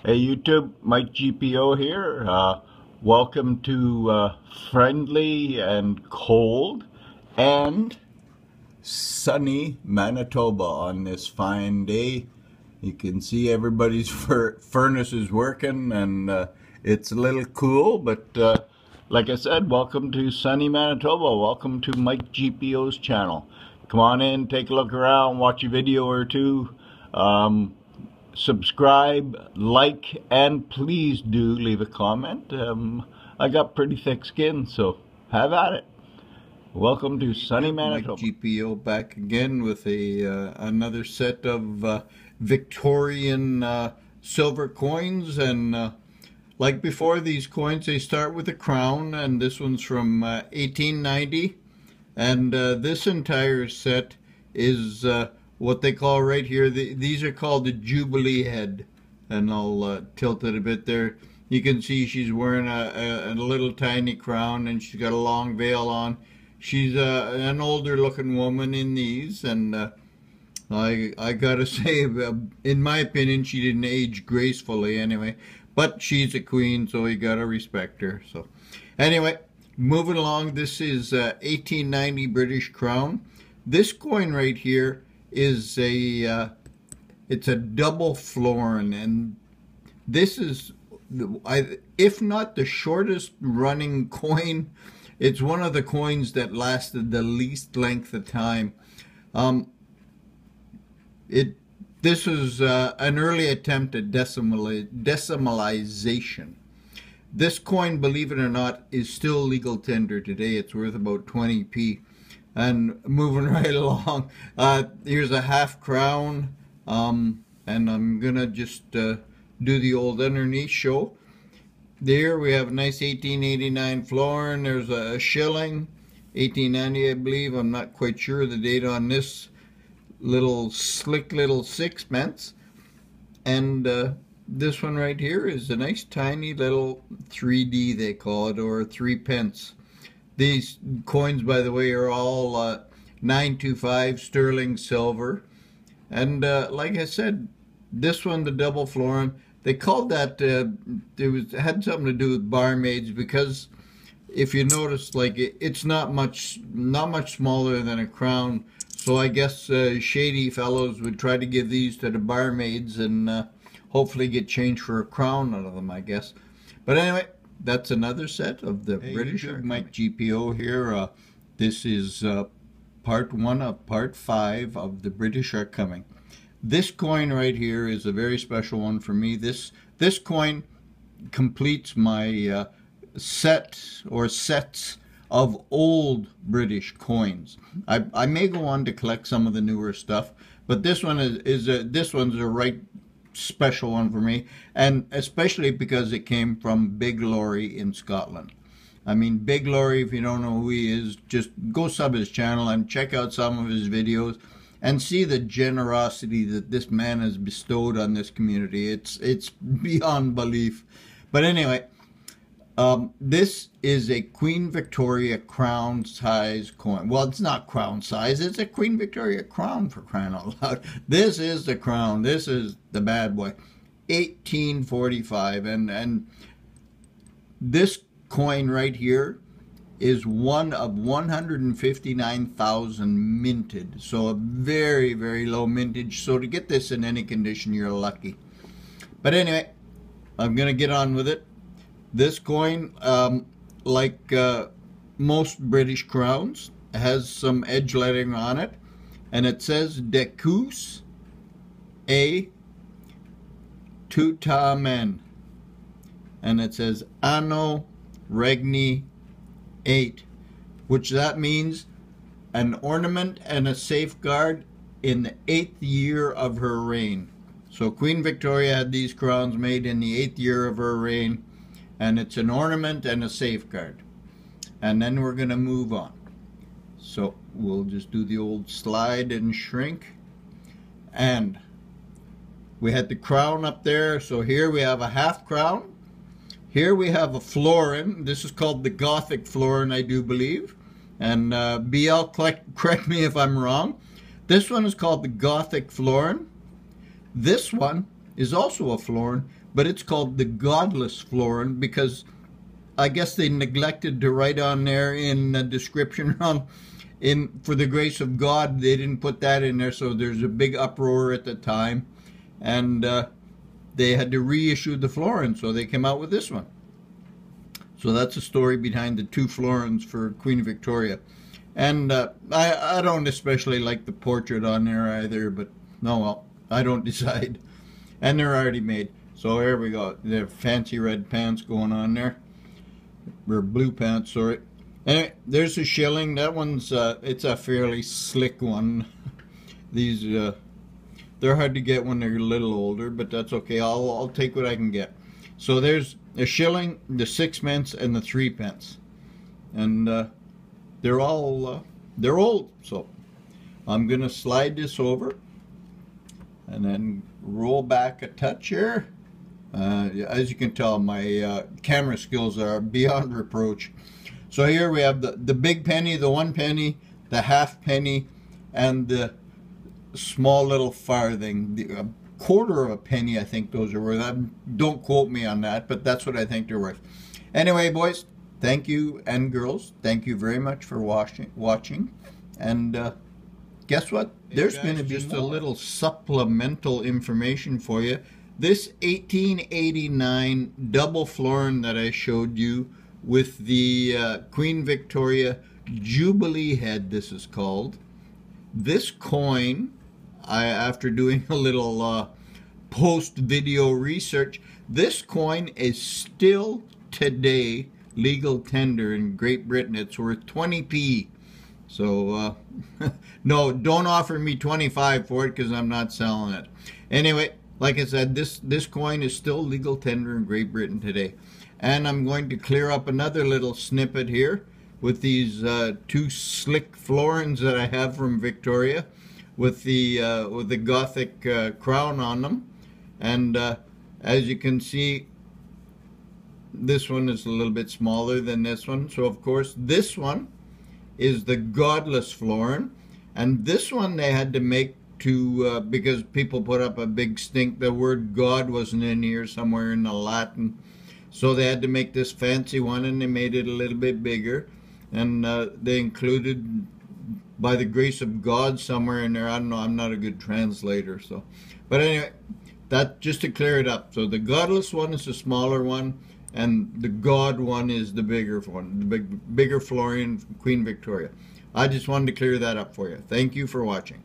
Hey YouTube, Mike GPO here. Welcome to friendly and cold and sunny Manitoba on this fine day. You can see everybody's furnace is working and it's a little cool, but like I said, welcome to sunny Manitoba. Welcome to Mike GPO's channel. Come on in, take a look around, watch a video or two. Subscribe, like, and please do leave a comment. I got pretty thick skin, so have at it. Welcome to sunny Manitoba. Mike GPO back again with another set of Victorian silver coins, and like before, these coins, they start with a crown, and this one's from 1890, and this entire set is what they call right here, these are called the Jubilee head, and I'll tilt it a bit there. You can see she's wearing a little tiny crown, and she's got a long veil on. She's an older looking woman in these, and I gotta say, in my opinion, she didn't age gracefully anyway, but she's a queen, so you gotta respect her. So anyway, moving along, this is 1890 British crown. This coin right here is it's a double florin, and this is, if not the shortest running coin, it's one of the coins that lasted the least length of time. This is an early attempt at decimalization. This coin, believe it or not, is still legal tender today. It's worth about 20p. And moving right along, here's a half crown, and I'm gonna just do the old underneath show. There we have a nice 1889 florin. There's a shilling, 1890 I believe. I'm not quite sure the date on this little slick little sixpence. And this one right here is a nice tiny little 3D, they call it, or 3 pence. These coins, by the way, are all 925 sterling silver. And like I said, this one, the double florin, they called that, it had something to do with barmaids, because if you notice, like, it's not much smaller than a crown. So I guess shady fellows would try to give these to the barmaids and hopefully get change for a crown out of them, I guess. But anyway, that's another set of the British. Mike GPO here. This is part 1 of part 5 of the British Are Coming. This coin right here is a very special one for me. This coin completes my set or sets of old British coins. I may go on to collect some of the newer stuff, but this one this one's a right special one for me, and especially because it came from Big Laurie in Scotland. I mean, Big Laurie, if you don't know who he is, just go sub his channel and check out some of his videos and see the generosity that this man has bestowed on this community. It's beyond belief. But anyway, this is a Queen Victoria crown size coin. Well, it's not crown size, it's a Queen Victoria crown, for crying out loud. This is the crown. This is the bad boy. 1845, and this coin right here is one of 159,000 minted. So a very, very low mintage. So to get this in any condition, you're lucky. But anyway, I'm gonna get on with it. This coin, like most British crowns, has some edge lettering on it, and it says Decus A Tutamen, and it says Anno Regni 8, which that means an ornament and a safeguard in the 8th year of her reign. So Queen Victoria had these crowns made in the 8th year of her reign, and it's an ornament and a safeguard. And then we're going to move on. So we'll just do the old slide and shrink. And we had the crown up there. So here we have a half crown. Here we have a florin. This is called the Gothic florin, I do believe. And BL, correct me if I'm wrong. This one is called the Gothic florin. This one is also a florin, but it's called the godless florin because I guess they neglected to write on there in the description for the grace of God. They didn't put that in there, so there's a big uproar at the time, and they had to reissue the florin, so they came out with this one. So that's the story behind the 2 florins for Queen Victoria. And I don't especially like the portrait on there either, but no, well, I don't decide. And they're already made. So here we go. They're fancy red pants going on there. Or blue pants, sorry. Anyway, there's a shilling. That one's, it's a fairly slick one. These, they're hard to get when they're a little older, but that's okay. I'll take what I can get. So there's a shilling, the 6pence, and the 3pence. And they're all, they're old. So I'm going to slide this over and then roll back a touch here. As you can tell, my camera skills are beyond reproach. So here we have the big penny, the 1 penny, the half penny, and the small little farthing. A quarter of a penny, I think those are worth. Don't quote me on that, but that's what I think they're worth. Anyway, boys, thank you, and girls, thank you very much for watching. And guess what? There's going to be just a little supplemental information for you. This 1889 double florin that I showed you with the Queen Victoria Jubilee head, this is called. This coin, after doing a little post-video research, this coin is still today legal tender in Great Britain. It's worth 20p. So, no, don't offer me 25 for it because I'm not selling it. Anyway, like I said, this coin is still legal tender in Great Britain today. And I'm going to clear up another little snippet here with these 2 slick florins that I have from Victoria with the Gothic crown on them. And as you can see, this one is a little bit smaller than this one. So of course this one is the godless florin, and this one they had to make to because people put up a big stink. The word God wasn't in here somewhere in the Latin, so they had to make this fancy one, and they made it a little bit bigger, and they included by the grace of God somewhere in there. I don't know, I'm not a good translator, so but anyway, that just to clear it up. So the godless one is the smaller one, and the God one is the bigger one, the bigger florin, Queen Victoria. I just wanted to clear that up for you. Thank you for watching.